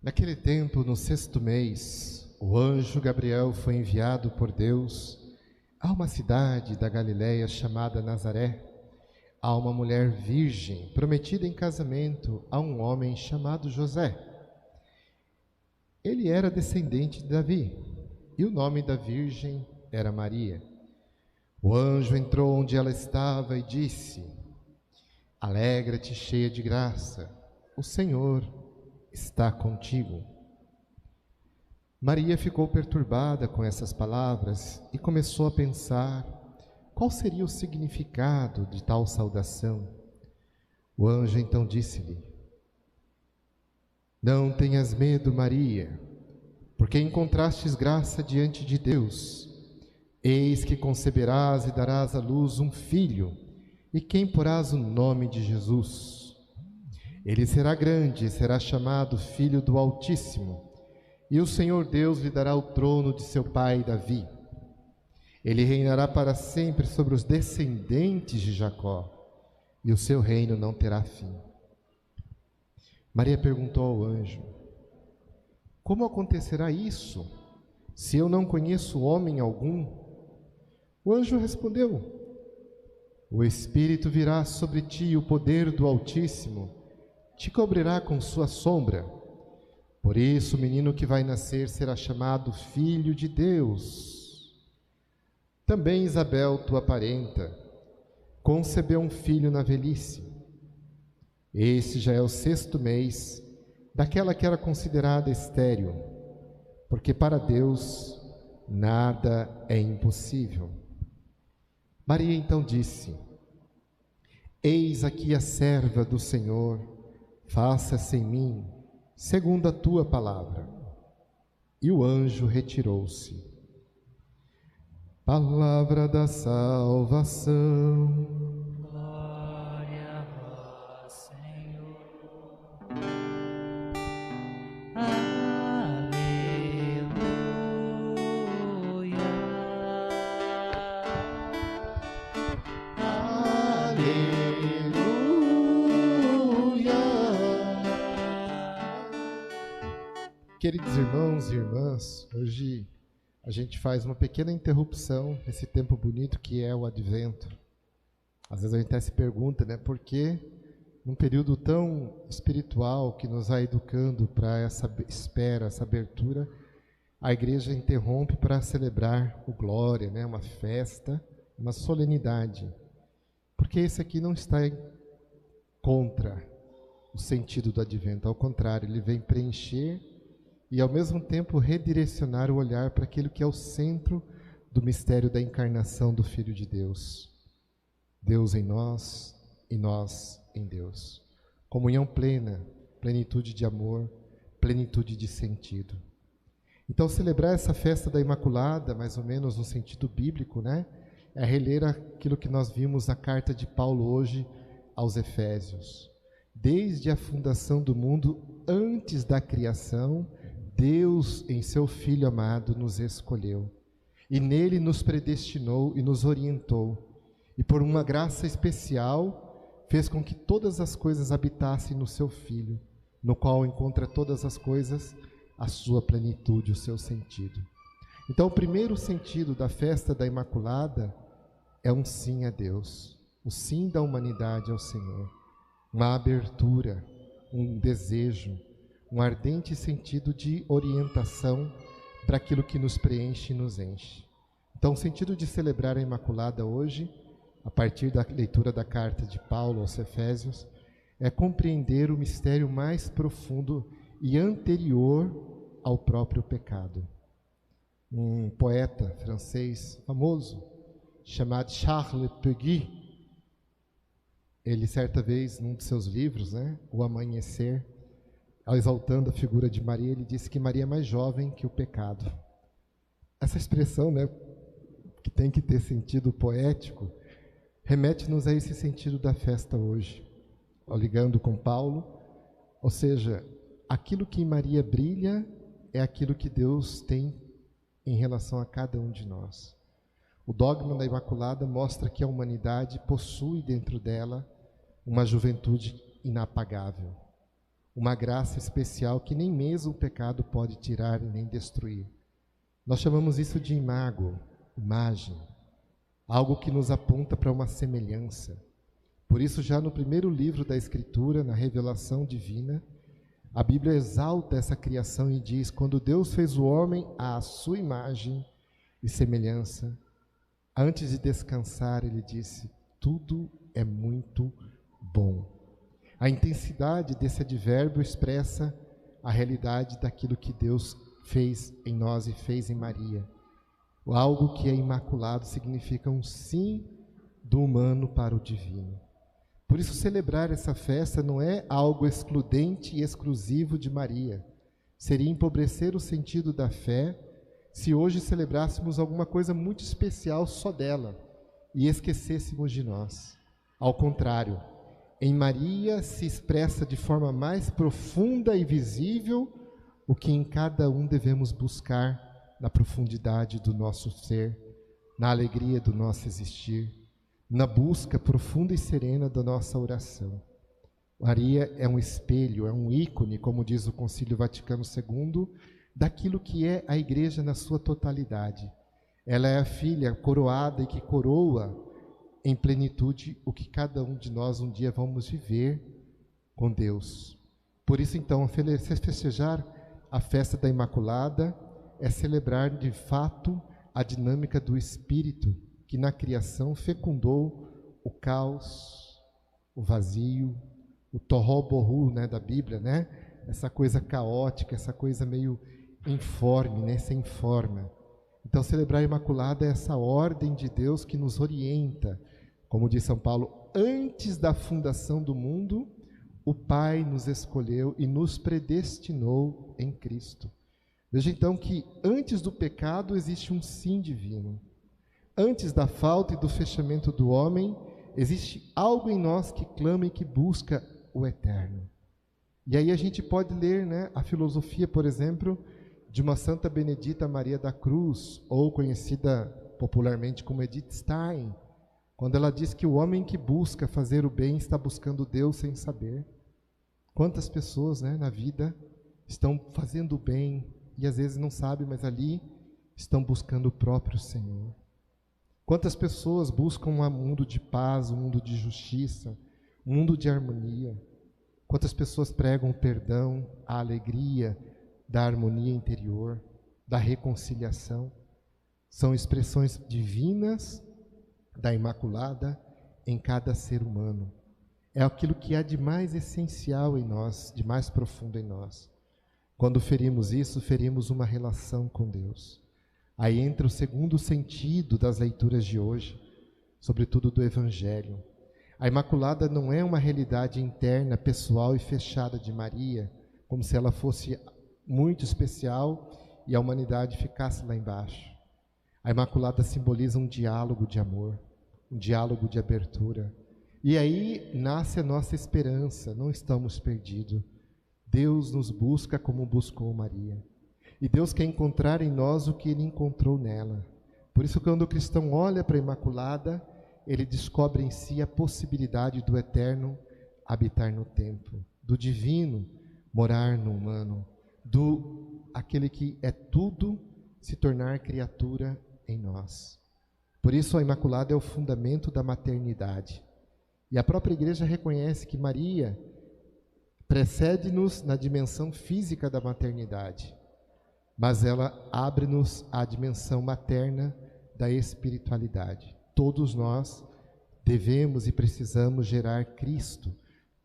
Naquele tempo, no 6º mês, o anjo Gabriel foi enviado por Deus a uma cidade da Galiléia chamada Nazaré, a uma mulher virgem prometida em casamento a um homem chamado José. Ele era descendente de Davi, e o nome da virgem era Maria. O anjo entrou onde ela estava e disse: Alegra-te, cheia de graça, o Senhor está contigo. Maria ficou perturbada com essas palavras e começou a pensar qual seria o significado de tal saudação. O anjo então disse-lhe: Não tenhas medo, Maria, porque encontrastes graça diante de Deus. Eis que conceberás e darás à luz um filho, e quem porás o nome de Jesus. Ele será grande e será chamado Filho do Altíssimo, e o Senhor Deus lhe dará o trono de seu pai Davi. Ele reinará para sempre sobre os descendentes de Jacó, e o seu reino não terá fim. Maria perguntou ao anjo: Como acontecerá isso, se eu não conheço homem algum? O anjo respondeu: O Espírito virá sobre ti e o poder do Altíssimo te cobrirá com sua sombra. Por isso, o menino que vai nascer será chamado Filho de Deus. Também Isabel, tua parenta, concebeu um filho na velhice. Esse já é o 6º mês daquela que era considerada estéril, porque para Deus nada é impossível. Maria então disse: Eis aqui a serva do Senhor, faça-se em mim segundo a tua palavra. E o anjo retirou-se. Palavra da salvação. Glória a vós, Senhor. Queridos irmãos e irmãs, hoje a gente faz uma pequena interrupção nesse tempo bonito que é o Advento. Às vezes a gente até se pergunta, por que num período tão espiritual que nos vai educando para essa espera, essa abertura, a igreja interrompe para celebrar o Glória, uma festa, uma solenidade. Porque esse aqui não está contra o sentido do Advento, ao contrário, ele vem preencher e ao mesmo tempo redirecionar o olhar para aquilo que é o centro do mistério da encarnação do Filho de Deus. Deus em nós e nós em Deus. Comunhão plena, plenitude de amor, plenitude de sentido. Então, celebrar essa festa da Imaculada, mais ou menos no sentido bíblico, é reler aquilo que nós vimos na carta de Paulo hoje aos Efésios. Desde a fundação do mundo, antes da criação, Deus, em seu Filho amado, nos escolheu, e nele nos predestinou e nos orientou, e por uma graça especial, fez com que todas as coisas habitassem no seu Filho, no qual encontra todas as coisas a sua plenitude, o seu sentido. Então, o primeiro sentido da festa da Imaculada é um sim a Deus, o sim da humanidade ao Senhor, uma abertura, um desejo, um ardente sentido de orientação para aquilo que nos preenche e nos enche. Então, o sentido de celebrar a Imaculada hoje, a partir da leitura da carta de Paulo aos Efésios, é compreender o mistério mais profundo e anterior ao próprio pecado. Um poeta francês famoso, chamado Charles Péguy, ele certa vez, num de seus livros, O Amanhecer, ao exaltando a figura de Maria, ele disse que Maria é mais jovem que o pecado. Essa expressão, que tem que ter sentido poético, remete-nos a esse sentido da festa hoje, ligando com Paulo, ou seja, aquilo que em Maria brilha é aquilo que Deus tem em relação a cada um de nós. O dogma da Imaculada mostra que a humanidade possui dentro dela uma juventude inapagável, uma graça especial que nem mesmo o pecado pode tirar nem destruir. Nós chamamos isso de imago, imagem, algo que nos aponta para uma semelhança. Por isso, já no primeiro livro da Escritura, na revelação divina, a Bíblia exalta essa criação e diz: quando Deus fez o homem à sua imagem e semelhança, antes de descansar, ele disse: tudo é muito bom. A intensidade desse advérbio expressa a realidade daquilo que Deus fez em nós e fez em Maria. Algo que é imaculado significa um sim do humano para o divino. Por isso, celebrar essa festa não é algo excludente e exclusivo de Maria. Seria empobrecer o sentido da fé se hoje celebrássemos alguma coisa muito especial só dela e esquecêssemos de nós. Ao contrário, em Maria se expressa de forma mais profunda e visível o que em cada um devemos buscar na profundidade do nosso ser, na alegria do nosso existir, na busca profunda e serena da nossa oração. Maria é um espelho, é um ícone, como diz o Concílio Vaticano II, daquilo que é a Igreja na sua totalidade. Ela é a filha coroada e que coroa em plenitude o que cada um de nós um dia vamos viver com Deus. Por isso, então, festejar a festa da Imaculada é celebrar de fato a dinâmica do Espírito que na criação fecundou o caos, o vazio, o torroborru, né, da Bíblia, né? Essa coisa caótica, essa coisa meio informe, né, sem forma. Então, celebrar a Imaculada é essa ordem de Deus que nos orienta. Como diz São Paulo, antes da fundação do mundo, o Pai nos escolheu e nos predestinou em Cristo. Veja então que antes do pecado existe um sim divino. Antes da falta e do fechamento do homem, existe algo em nós que clama e que busca o eterno. E aí a gente pode ler, né, a filosofia, por exemplo, de uma Santa Benedita Maria da Cruz, ou conhecida popularmente como Edith Stein, quando ela diz que o homem que busca fazer o bem está buscando Deus sem saber. Quantas pessoas, né, na vida estão fazendo o bem e às vezes não sabem, mas ali estão buscando o próprio Senhor. Quantas pessoas buscam um mundo de paz, um mundo de justiça, um mundo de harmonia. Quantas pessoas pregam o perdão, a alegria da harmonia interior, da reconciliação. São expressões divinas da Imaculada em cada ser humano. É aquilo que há de mais essencial em nós, de mais profundo em nós. Quando ferimos isso, ferimos uma relação com Deus. Aí entra o segundo sentido das leituras de hoje, sobretudo do Evangelho. A Imaculada não é uma realidade interna, pessoal e fechada de Maria, como se ela fosse muito especial e a humanidade ficasse lá embaixo. A Imaculada simboliza um diálogo de amor, um diálogo de abertura. E aí nasce a nossa esperança, não estamos perdidos. Deus nos busca como buscou Maria. E Deus quer encontrar em nós o que Ele encontrou nela. Por isso, quando o cristão olha para a Imaculada, ele descobre em si a possibilidade do eterno habitar no tempo, do divino morar no humano, do aquele que é tudo se tornar criatura em nós. Por isso, a Imaculada é o fundamento da maternidade. E a própria Igreja reconhece que Maria precede-nos na dimensão física da maternidade, mas ela abre-nos a dimensão materna da espiritualidade. Todos nós devemos e precisamos gerar Cristo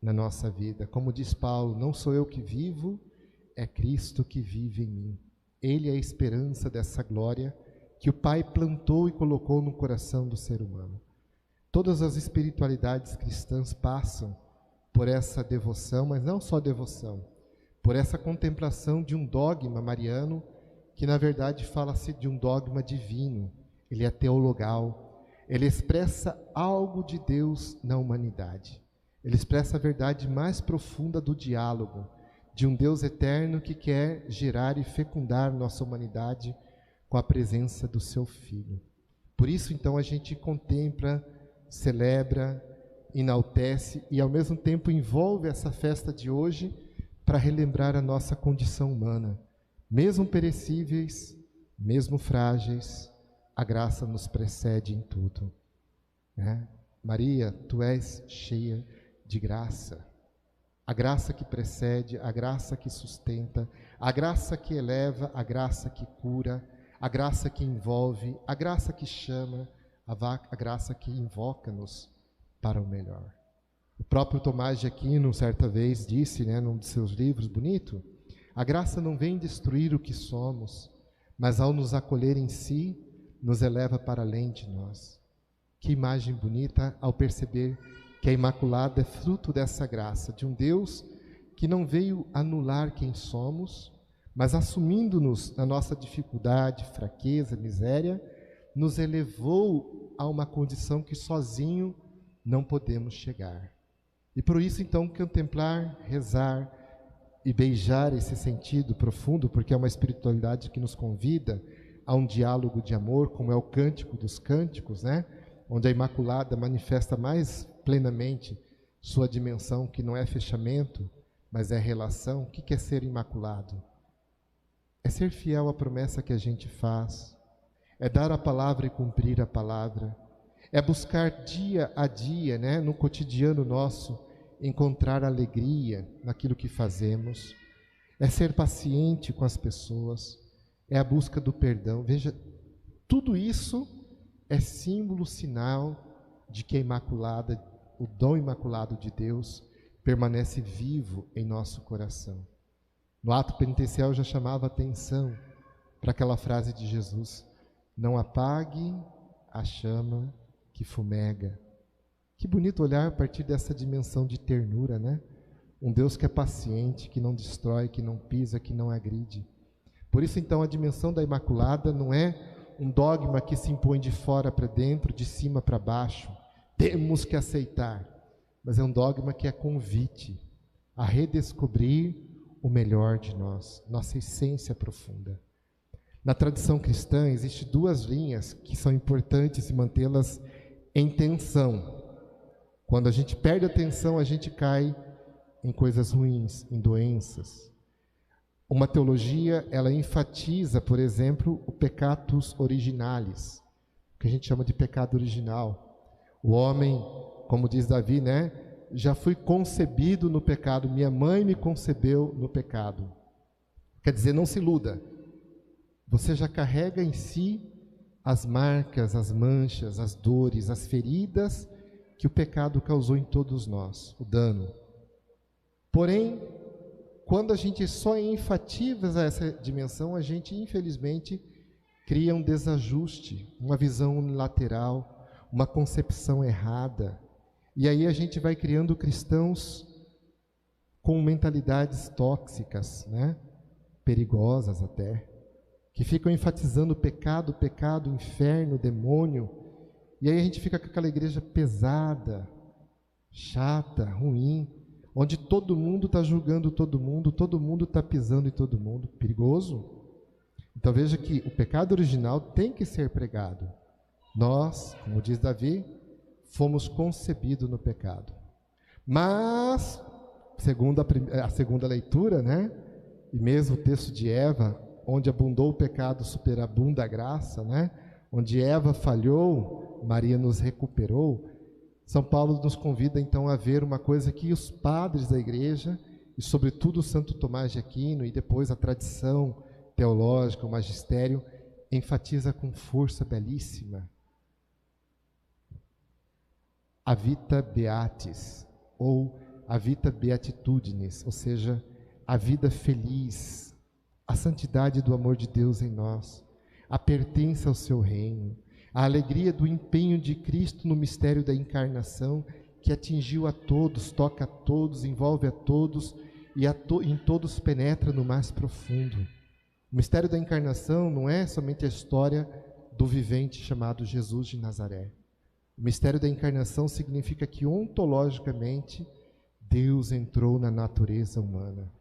na nossa vida. Como diz Paulo, não sou eu que vivo, é Cristo que vive em mim. Ele é a esperança dessa glória que o Pai plantou e colocou no coração do ser humano. Todas as espiritualidades cristãs passam por essa devoção, mas não só devoção, por essa contemplação de um dogma mariano, que na verdade fala-se de um dogma divino. Ele é teologal, ele expressa algo de Deus na humanidade. Ele expressa a verdade mais profunda do diálogo, de um Deus eterno que quer gerar e fecundar nossa humanidade com a presença do seu Filho. Por isso, então, a gente contempla, celebra, enaltece e, ao mesmo tempo, envolve essa festa de hoje para relembrar a nossa condição humana. Mesmo perecíveis, mesmo frágeis, a graça nos precede em tudo. Né? Maria, tu és cheia de graça. A graça que precede, a graça que sustenta, a graça que eleva, a graça que cura, a graça que envolve, a graça que chama, a graça que invoca-nos para o melhor. O próprio Tomás de Aquino, certa vez, disse, num de seus livros, bonito, a graça não vem destruir o que somos, mas ao nos acolher em si, nos eleva para além de nós. Que imagem bonita ao perceber que a Imaculada é fruto dessa graça, de um Deus que não veio anular quem somos, mas assumindo-nos na nossa dificuldade, fraqueza, miséria, nos elevou a uma condição que sozinho não podemos chegar. E por isso, então, contemplar, rezar e beijar esse sentido profundo, porque é uma espiritualidade que nos convida a um diálogo de amor, como é o Cântico dos Cânticos, onde a Imaculada manifesta mais plenamente sua dimensão, que não é fechamento, mas é relação. O que é ser imaculado? É ser fiel à promessa que a gente faz, é dar a palavra e cumprir a palavra, é buscar dia a dia, no cotidiano nosso, encontrar alegria naquilo que fazemos, é ser paciente com as pessoas, é a busca do perdão. Veja, tudo isso é símbolo, sinal de que a Imaculada, o dom imaculado de Deus, permanece vivo em nosso coração. No ato penitencial eu já chamava atenção para aquela frase de Jesus: não apague a chama que fumega. Que bonito olhar a partir dessa dimensão de ternura, Um Deus que é paciente, que não destrói, que não pisa, que não agride. Por isso, então, a dimensão da Imaculada não é um dogma que se impõe de fora para dentro, de cima para baixo. Temos que aceitar. Mas é um dogma que é convite a redescobrir o melhor de nós, nossa essência profunda. Na tradição cristã, existem duas linhas que são importantes mantê-las em tensão. Quando a gente perde a tensão, a gente cai em coisas ruins, em doenças. Uma teologia, ela enfatiza, por exemplo, o peccatus originalis, que a gente chama de pecado original. O homem, como diz Davi, já fui concebido no pecado, minha mãe me concebeu no pecado. Quer dizer, não se iluda. Você já carrega em si as marcas, as manchas, as dores, as feridas que o pecado causou em todos nós, o dano. Porém, quando a gente só enfatiza essa dimensão, a gente, infelizmente, cria um desajuste, uma visão unilateral, uma concepção errada. E aí a gente vai criando cristãos com mentalidades tóxicas, perigosas até, que ficam enfatizando pecado, inferno, demônio. E aí a gente fica com aquela igreja pesada, chata, ruim, onde todo mundo está julgando todo mundo está pisando em todo mundo. Perigoso. Então veja que o pecado original tem que ser pregado. Nós, como diz Davi, fomos concebidos no pecado. Mas, segundo a segunda leitura, e mesmo o texto de Eva, onde abundou o pecado, superabunda a graça, onde Eva falhou, Maria nos recuperou. São Paulo nos convida então a ver uma coisa que os padres da igreja, e sobretudo o Santo Tomás de Aquino, e depois a tradição teológica, o magistério, enfatiza com força belíssima. A vita beatis, ou a vita beatitudinis, ou seja, a vida feliz, a santidade do amor de Deus em nós, a pertença ao seu reino, a alegria do empenho de Cristo no mistério da encarnação, que atingiu a todos, toca a todos, envolve a todos e em todos penetra no mais profundo. O mistério da encarnação não é somente a história do vivente chamado Jesus de Nazaré. O mistério da encarnação significa que ontologicamente Deus entrou na natureza humana.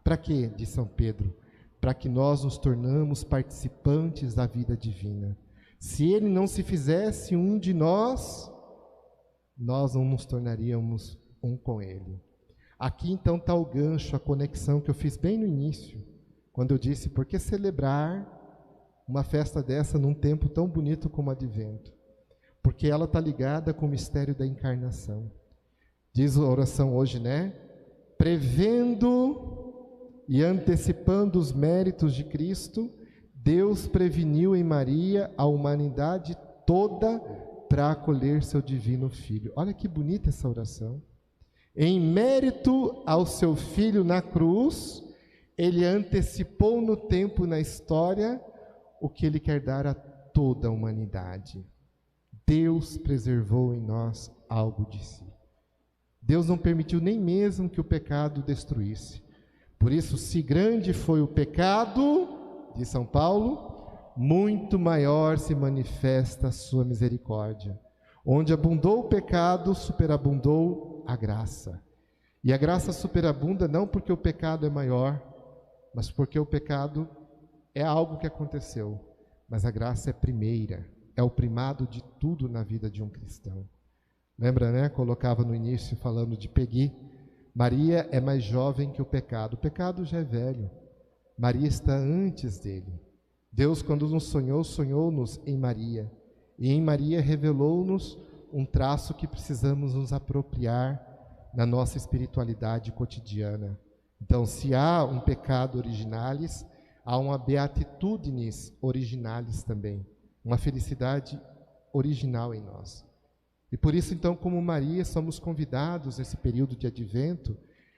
Para quê? Diz São Pedro. Para que nós nos tornamos participantes da vida divina. Se ele não se fizesse um de nós, nós não nos tornaríamos um com ele. Aqui então está o gancho, a conexão que eu fiz bem no início, quando eu disse, por que celebrar uma festa dessa num tempo tão bonito como o Advento? Porque ela está ligada com o mistério da encarnação. Diz a oração hoje, né? Prevendo e antecipando os méritos de Cristo, Deus preveniu em Maria a humanidade toda para acolher seu divino Filho. Olha que bonita essa oração. Em mérito ao seu Filho na cruz, ele antecipou no tempo e na história o que ele quer dar a toda a humanidade. Deus preservou em nós algo de si. Deus não permitiu nem mesmo que o pecado destruísse. Por isso, se grande foi o pecado, diz São Paulo, muito maior se manifesta a sua misericórdia. Onde abundou o pecado, superabundou a graça. E a graça superabunda não porque o pecado é maior, mas porque o pecado é algo que aconteceu. Mas a graça é primeira, é o primado de tudo na vida de um cristão. Lembra, né? Colocava no início falando de Peggy. Maria é mais jovem que o pecado. O pecado já é velho. Maria está antes dele. Deus, quando nos sonhou, sonhou-nos em Maria. E em Maria revelou-nos um traço que precisamos nos apropriar na nossa espiritualidade cotidiana. Então, se há um pecado originalis, há uma beatitudinis originalis também. Uma felicidade original em nós. E por isso, então, como Maria, somos convidados nesse período de Advento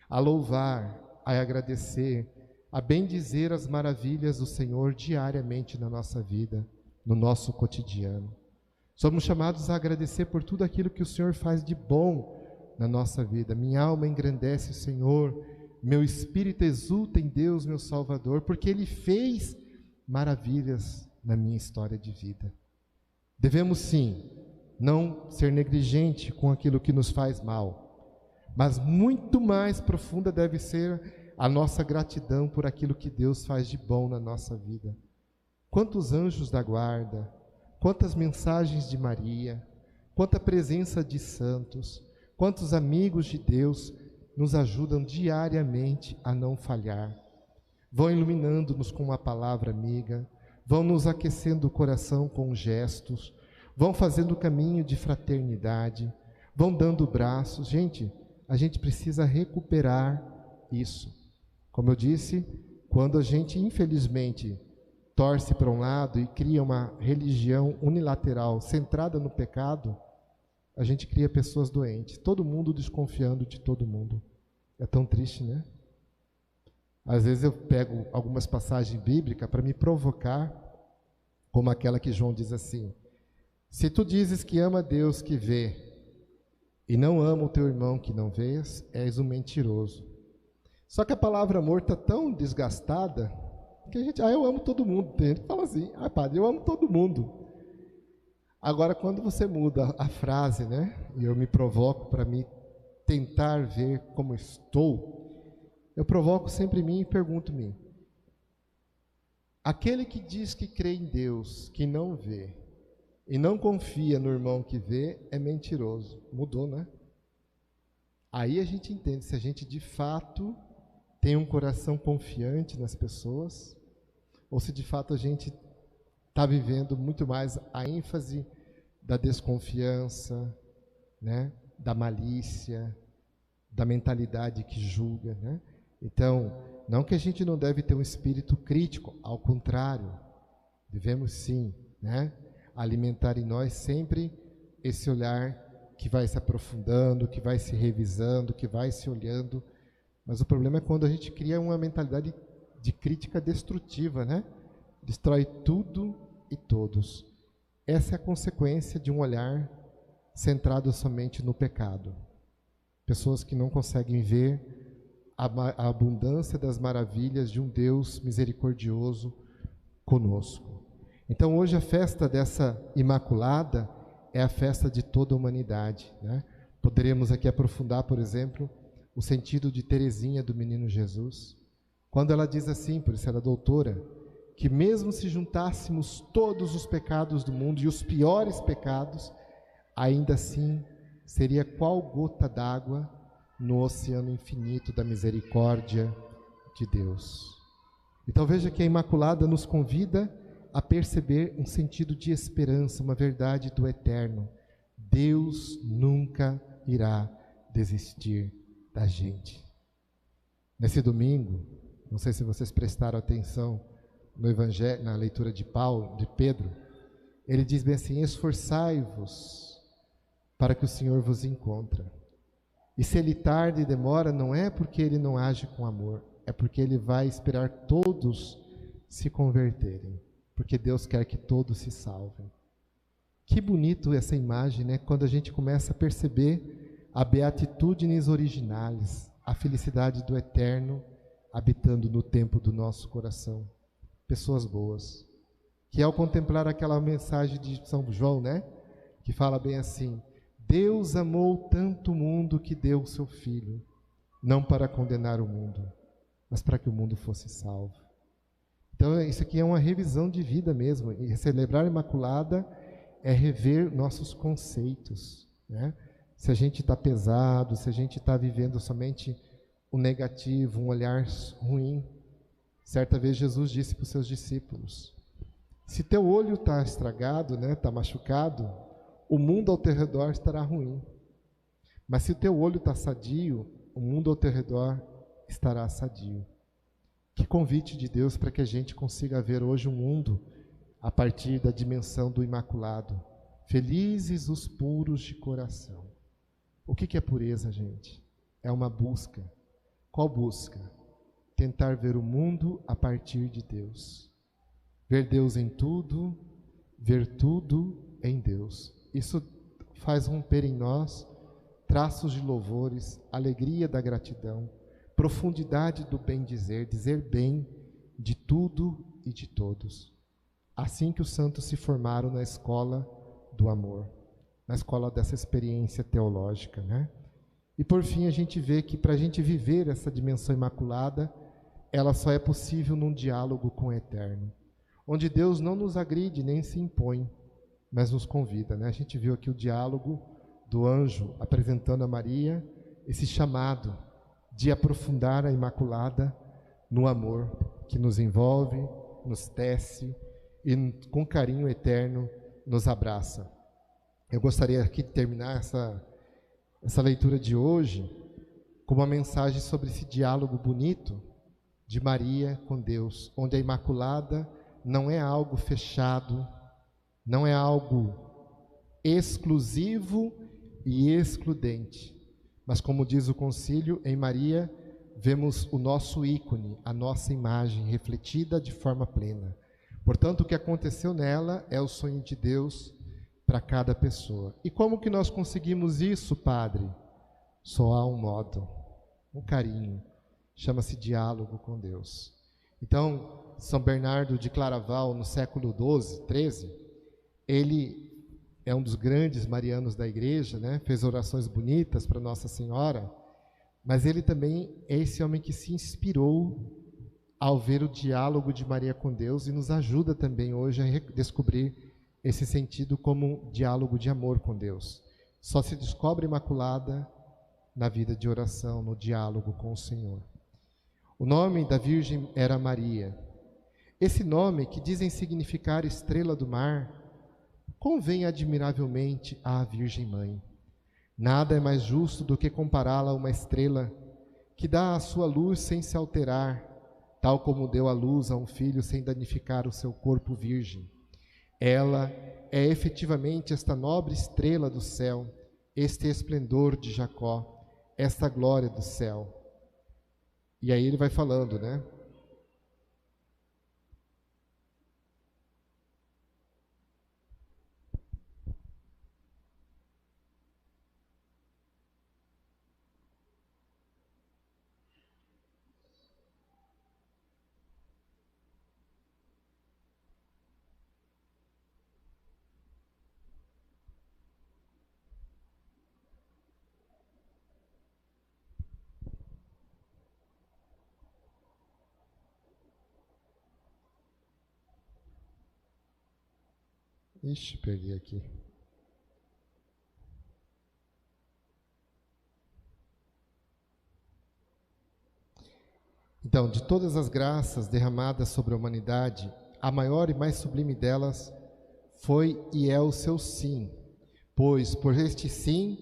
a louvar, a agradecer, a bendizer as maravilhas do Senhor diariamente na nossa vida, no nosso cotidiano. Somos chamados a agradecer por tudo aquilo que o Senhor faz de bom na nossa vida. Minha alma engrandece o Senhor, meu espírito exulta em Deus, meu Salvador, porque Ele fez maravilhas na minha história de vida. Devemos sim não ser negligente com aquilo que nos faz mal, mas muito mais profunda deve ser a nossa gratidão por aquilo que Deus faz de bom na nossa vida. Quantos anjos da guarda, quantas mensagens de Maria, quanta presença de santos, quantos amigos de Deus nos ajudam diariamente a não falhar. Vão iluminando-nos com uma palavra amiga, vão nos aquecendo o coração com gestos, vão fazendo o caminho de fraternidade, vão dando braços. Gente, a gente precisa recuperar isso. Como eu disse, quando a gente, infelizmente, torce para um lado e cria uma religião unilateral centrada no pecado, a gente cria pessoas doentes, todo mundo desconfiando de todo mundo. É tão triste, né? Às vezes eu pego algumas passagens bíblicas para me provocar, como aquela que João diz assim: se tu dizes que ama Deus que vê, e não ama o teu irmão que não vês, és um mentiroso. Só que a palavra amor está tão desgastada, que a gente, eu amo todo mundo. Tem gente que fala assim, padre, eu amo todo mundo. Agora, quando você muda a frase, né, e eu me provoco para me tentar ver como estou, eu provoco sempre mim e pergunto-me: aquele que diz que crê em Deus, que não vê, e não confia no irmão que vê, é mentiroso. Mudou, né? Aí a gente entende se a gente de fato tem um coração confiante nas pessoas, ou se de fato a gente está vivendo muito mais a ênfase da desconfiança, né? Da malícia, da mentalidade que julga, né? Então, não que a gente não deve ter um espírito crítico, ao contrário, devemos sim, né? Alimentar em nós sempre esse olhar que vai se aprofundando, que vai se revisando, que vai se olhando. Mas o problema é quando a gente cria uma mentalidade de crítica destrutiva, né? Destrói tudo e todos. Essa é a consequência de um olhar centrado somente no pecado. Pessoas que não conseguem ver a abundância das maravilhas de um Deus misericordioso conosco. Então, hoje a festa dessa Imaculada é a festa de toda a humanidade, né? Poderemos aqui aprofundar, por exemplo, o sentido de Teresinha do Menino Jesus, quando ela diz assim, por isso ela é doutora, que mesmo se juntássemos todos os pecados do mundo e os piores pecados, ainda assim seria qual gota d'água no oceano infinito da misericórdia de Deus. Então veja que a Imaculada nos convida a perceber um sentido de esperança, uma verdade do eterno. Deus nunca irá desistir da gente. Nesse domingo, não sei se vocês prestaram atenção no Evangelho, na leitura de Pedro, ele diz bem assim: esforçai-vos para que o Senhor vos encontre. E se ele tarda e demora, não é porque ele não age com amor, é porque ele vai esperar todos se converterem, porque Deus quer que todos se salvem. Que bonito essa imagem, né? Quando a gente começa a perceber a beatitudes originales, a felicidade do eterno habitando no tempo do nosso coração. Pessoas boas, que ao contemplar aquela mensagem de São João, né? Que fala bem assim: Deus amou tanto o mundo que deu o seu Filho, não para condenar o mundo, mas para que o mundo fosse salvo. Então isso aqui é uma revisão de vida mesmo, e celebrar a Imaculada é rever nossos conceitos, né? Se a gente está pesado, se a gente está vivendo somente o negativo, um olhar ruim. Certa vez Jesus disse para os seus discípulos: se teu olho está estragado, né, está machucado, o mundo ao teu redor estará ruim. Mas se o teu olho está sadio, o mundo ao teu redor estará sadio. Que convite de Deus para que a gente consiga ver hoje um mundo a partir da dimensão do Imaculado. Felizes os puros de coração. O que é pureza, gente? É uma busca. Qual busca? Tentar ver o mundo a partir de Deus. Ver Deus em tudo, ver tudo em Deus. Isso faz romper em nós traços de louvores, alegria da gratidão, profundidade do bem dizer, dizer bem de tudo e de todos. Assim que os santos se formaram na escola do amor, na escola dessa experiência teológica, né? E por fim a gente vê que para a gente viver essa dimensão imaculada, ela só é possível num diálogo com o Eterno, onde Deus não nos agride nem se impõe, mas nos convida, né? A gente viu aqui o diálogo do anjo apresentando a Maria, esse chamado de aprofundar a Imaculada no amor que nos envolve, nos tece e com carinho eterno nos abraça. Eu gostaria aqui de terminar essa leitura de hoje com uma mensagem sobre esse diálogo bonito de Maria com Deus, onde a Imaculada não é algo fechado, não é algo exclusivo e excludente, mas como diz o concílio, em Maria vemos o nosso ícone, a nossa imagem refletida de forma plena. Portanto, o que aconteceu nela é o sonho de Deus para cada pessoa. E como que nós conseguimos isso, Padre? Só há um modo, um carinho, chama-se diálogo com Deus. Então, São Bernardo de Claraval, no século XII, ele é um dos grandes marianos da igreja, né? Fez orações bonitas para Nossa Senhora, mas ele também é esse homem que se inspirou ao ver o diálogo de Maria com Deus e nos ajuda também hoje a descobrir esse sentido como diálogo de amor com Deus. Só se descobre Imaculada na vida de oração, no diálogo com o Senhor. O nome da Virgem era Maria. Esse nome, que dizem significar estrela do mar, convém admiravelmente à Virgem Mãe. Nada é mais justo do que compará-la a uma estrela que dá a sua luz sem se alterar, tal como deu a luz a um filho sem danificar o seu corpo virgem. Ela é efetivamente esta nobre estrela do céu, este esplendor de Jacó, esta glória do céu. E aí ele vai falando, né? Ixi, perdi aqui. Então, de todas as graças derramadas sobre a humanidade, a maior e mais sublime delas foi e é o seu sim, pois por este sim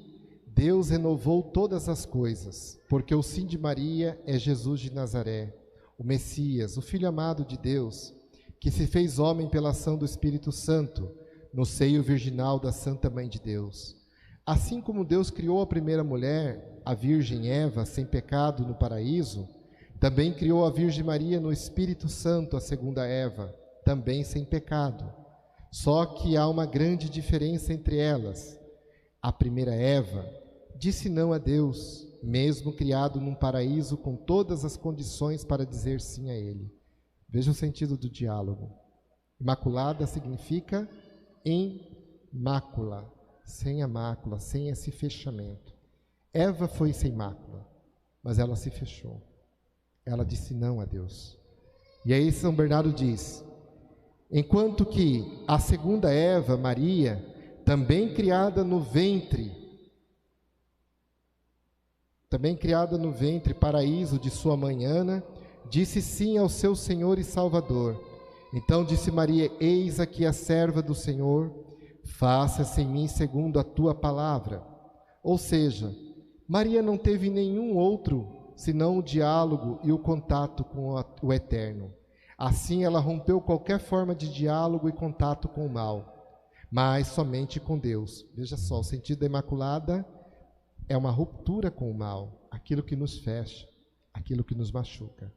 Deus renovou todas as coisas, porque o sim de Maria é Jesus de Nazaré, o Messias, o Filho amado de Deus, que se fez homem pela ação do Espírito Santo, no seio virginal da Santa Mãe de Deus. Assim como Deus criou a primeira mulher, a Virgem Eva, sem pecado no paraíso, também criou a Virgem Maria no Espírito Santo, a segunda Eva, também sem pecado. Só que há uma grande diferença entre elas. A primeira Eva disse não a Deus, mesmo criado num paraíso com todas as condições para dizer sim a Ele. Veja o sentido do diálogo. Imaculada significa em mácula, sem a mácula, sem esse fechamento. Eva foi sem mácula, mas ela se fechou. Ela disse não a Deus. E aí São Bernardo diz: enquanto que a segunda Eva, Maria, também criada no ventre, paraíso de sua mãe Ana, disse sim ao seu Senhor e Salvador. Então disse Maria: eis aqui a serva do Senhor, faça-se em mim segundo a tua palavra. Ou seja, Maria não teve nenhum outro senão o diálogo e o contato com o Eterno. Assim ela rompeu qualquer forma de diálogo e contato com o mal, mas somente com Deus. Veja só, o sentido da Imaculada é uma ruptura com o mal, aquilo que nos fecha, aquilo que nos machuca.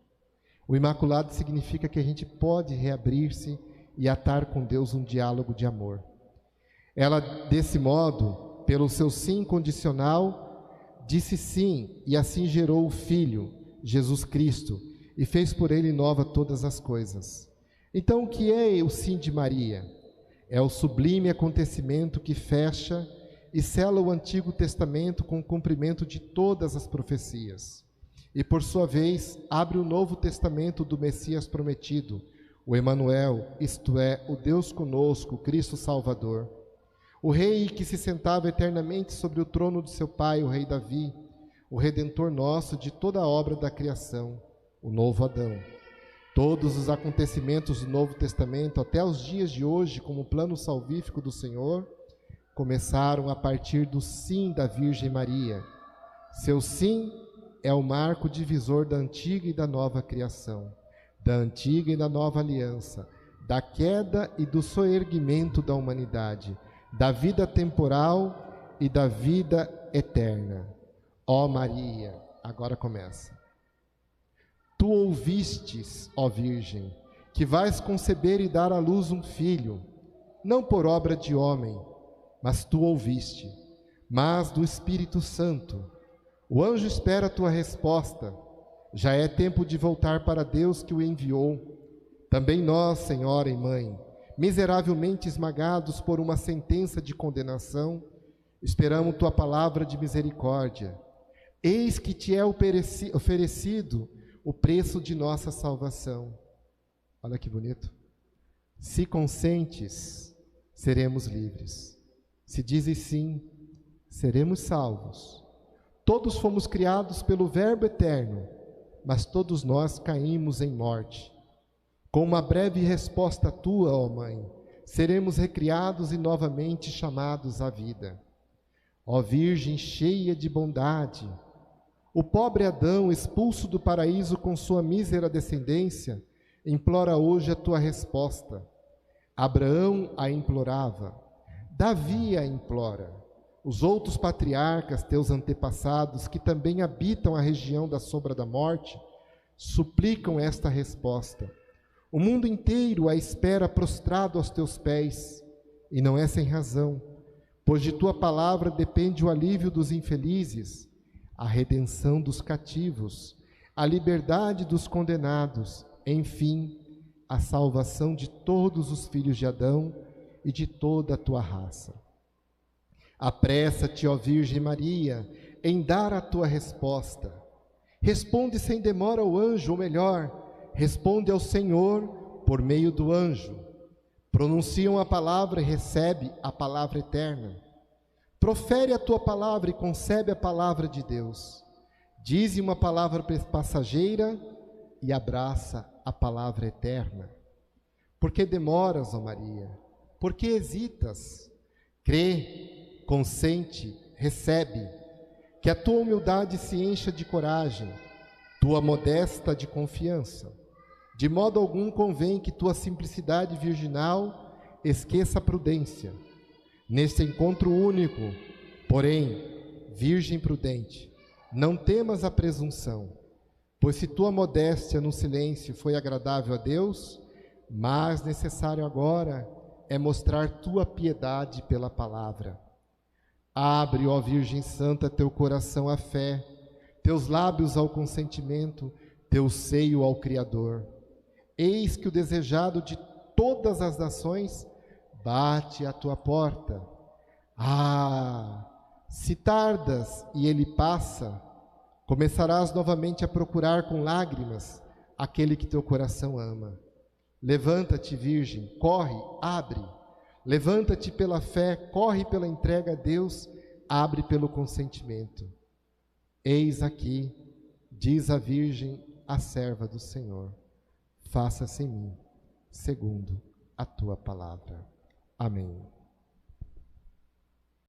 O Imaculado significa que a gente pode reabrir-se e atar com Deus um diálogo de amor. Ela, desse modo, pelo seu sim condicional, disse sim e assim gerou o Filho, Jesus Cristo, e fez por ele nova todas as coisas. Então, o que é o sim de Maria? É o sublime acontecimento que fecha e sela o Antigo Testamento com o cumprimento de todas as profecias. E, por sua vez, abre o Novo Testamento do Messias prometido, o Emanuel, isto é, o Deus conosco, Cristo Salvador. O Rei que se sentava eternamente sobre o trono de seu pai, o Rei Davi, o Redentor nosso de toda a obra da criação, o novo Adão. Todos os acontecimentos do Novo Testamento, até os dias de hoje, como plano salvífico do Senhor, começaram a partir do sim da Virgem Maria. Seu sim é o marco divisor da antiga e da nova criação, da antiga e da nova aliança, da queda e do soerguimento da humanidade, da vida temporal e da vida eterna. Ó Maria, agora começa. Tu ouvistes, ó Virgem, que vais conceber e dar à luz um filho, não por obra de homem, mas tu ouviste, mas do Espírito Santo. O anjo espera a tua resposta. Já é tempo de voltar para Deus que o enviou. Também nós, Senhora e Mãe, miseravelmente esmagados por uma sentença de condenação, esperamos tua palavra de misericórdia. Eis que te é oferecido o preço de nossa salvação. Olha que bonito. Se consentes, seremos livres. Se dizes sim, seremos salvos. Todos fomos criados pelo Verbo eterno, mas todos nós caímos em morte. Com uma breve resposta tua, ó Mãe, seremos recriados e novamente chamados à vida. Ó Virgem cheia de bondade, o pobre Adão, expulso do paraíso com sua mísera descendência, implora hoje a tua resposta. Abraão a implorava, Davi a implora. Os outros patriarcas, teus antepassados, que também habitam a região da sombra da morte, suplicam esta resposta. O mundo inteiro a espera prostrado aos teus pés, e não é sem razão, pois de tua palavra depende o alívio dos infelizes, a redenção dos cativos, a liberdade dos condenados, enfim, a salvação de todos os filhos de Adão e de toda a tua raça. Apressa-te, ó Virgem Maria, em dar a tua resposta. Responde sem demora ao anjo, ou melhor, responde ao Senhor por meio do anjo. Pronunciam a palavra e recebe a palavra eterna. Profere a tua palavra e concebe a palavra de Deze uma palavra passageira e abraça a palavra eterna. Por que demoras, ó Maria? Por que hesitas? Crê, consente, recebe, que a tua humildade se encha de coragem, tua modesta de confiança. De modo algum convém que tua simplicidade virginal esqueça a prudência. Neste encontro único, porém, virgem prudente, não temas a presunção, pois se tua modéstia no silêncio foi agradável a Deus, mais necessário agora é mostrar tua piedade pela palavra. Abre, ó Virgem Santa, teu coração à fé, teus lábios ao consentimento, teu seio ao Criador. Eis que o desejado de todas as nações bate à tua porta. Ah, se tardas e ele passa, começarás novamente a procurar com lágrimas aquele que teu coração ama. Levanta-te, Virgem, corre, abre. Levanta-te pela fé, corre pela entrega a Deus, abre pelo consentimento. Eis aqui, diz a Virgem, a serva do Senhor. Faça-se em mim, segundo a tua palavra. Amém.